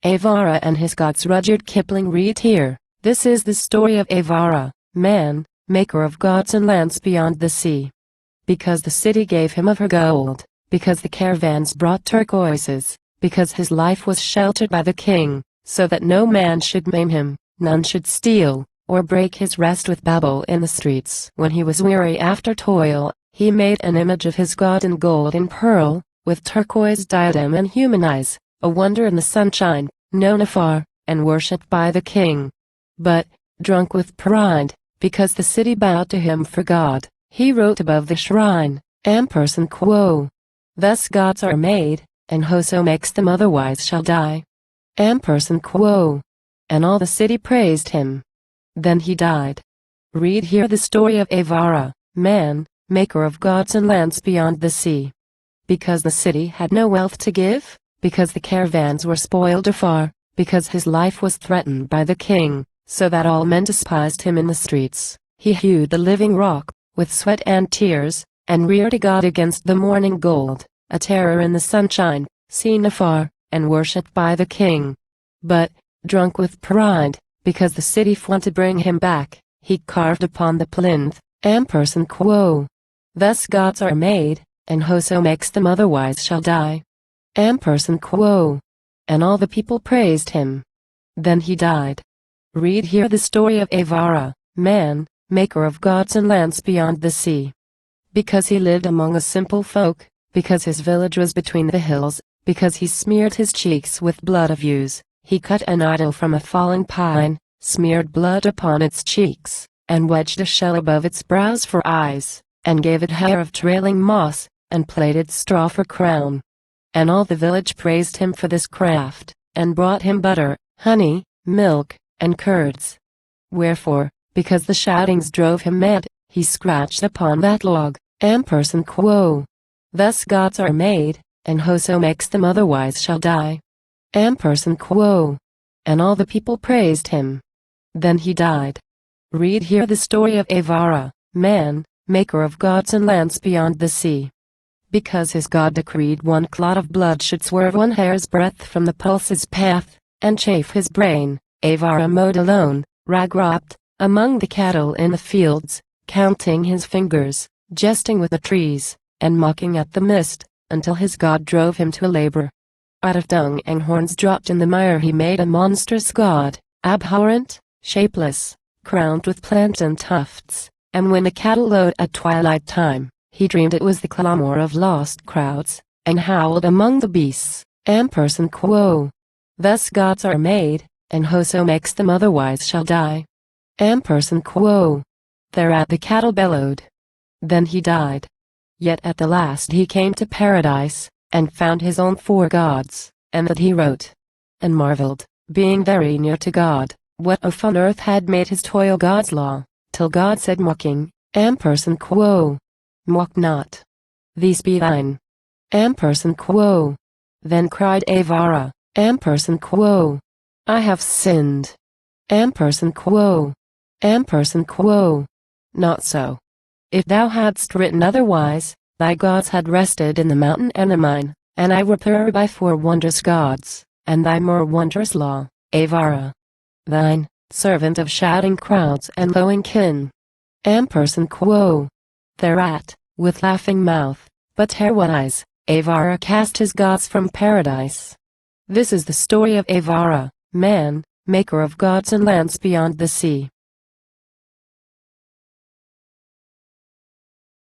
Evarra and his gods. Rudyard Kipling. Read here. This is the story of Evarra, man, maker of gods and lands beyond the sea. Because the city gave him of her gold, because the caravans brought turquoises, because his life was sheltered by the king, so that no man should maim him, none should steal, or break his rest with babble in the streets. When he was weary after toil, he made an image of his god in gold and pearl, with turquoise diadem and human eyes, a wonder in the sunshine, known afar, and worshipped by the king. But, drunk with pride, because the city bowed to him for God, he wrote above the shrine, Quo. Thus gods are made, and whoso makes them otherwise shall die. Quo. And all the city praised him. Then he died. Read here the story of Evarra, man, maker of gods and lands beyond the sea. Because the city had no wealth to give, because the caravans were spoiled afar, because his life was threatened by the king, so that all men despised him in the streets, he hewed the living rock, with sweat and tears, and reared a god against the morning gold, a terror in the sunshine, seen afar, and worshipped by the king. But, drunk with pride, because the city wanted to bring him back, he carved upon the plinth, Quo. Thus gods are made, and whoso makes them otherwise shall die. Quo. And all the people praised him. Then he died. Read here the story of Evarra, man, maker of gods and lands beyond the sea. Because he lived among a simple folk, because his village was between the hills, because he smeared his cheeks with blood of ewes, he cut an idol from a falling pine, smeared blood upon its cheeks, and wedged a shell above its brows for eyes, and gave it hair of trailing moss, and plaited straw for crown. And all the village praised him for this craft, and brought him butter, honey, milk, and curds. Wherefore, because the shoutings drove him mad, he scratched upon that log, Quo. Thus gods are made, and whoso makes them otherwise shall die. Quo. And all the people praised him. Then he died. Read here the story of Evarra, man, maker of gods and lands beyond the sea. Because his god decreed one clot of blood should swerve one hair's breadth from the pulse's path, and chafe his brain, Evarra mowed alone, rag-wrapped, among the cattle in the fields, counting his fingers, jesting with the trees, and mocking at the mist, until his god drove him to labor. Out of dung and horns dropped in the mire he made a monstrous god, abhorrent, shapeless, crowned with plantain tufts, and when the cattle lowed at twilight time, he dreamed it was the clamor of lost crowds, and howled among the beasts, Quo. Thus gods are made, and whoso makes them otherwise shall die. Quo. Thereat the cattle bellowed. Then he died. Yet at the last he came to paradise, and found his own four gods, and that he wrote, and marveled, being very near to God, what of on earth had made his toil God's law, till God said mocking, Quo. Mock not. These be thine. Quo. Then cried Evarra, Quo. I have sinned. Quo. Quo. Not so. If thou hadst written otherwise, thy gods had rested in the mountain Enamine, and I were pure by four wondrous gods, and thy more wondrous law, Evarra. Thine, servant of shouting crowds and lowing kin. Quo. Thereat, with laughing mouth, but terror eyes, Evarra cast his gods from paradise. This is the story of Evarra, man, maker of gods and lands beyond the sea.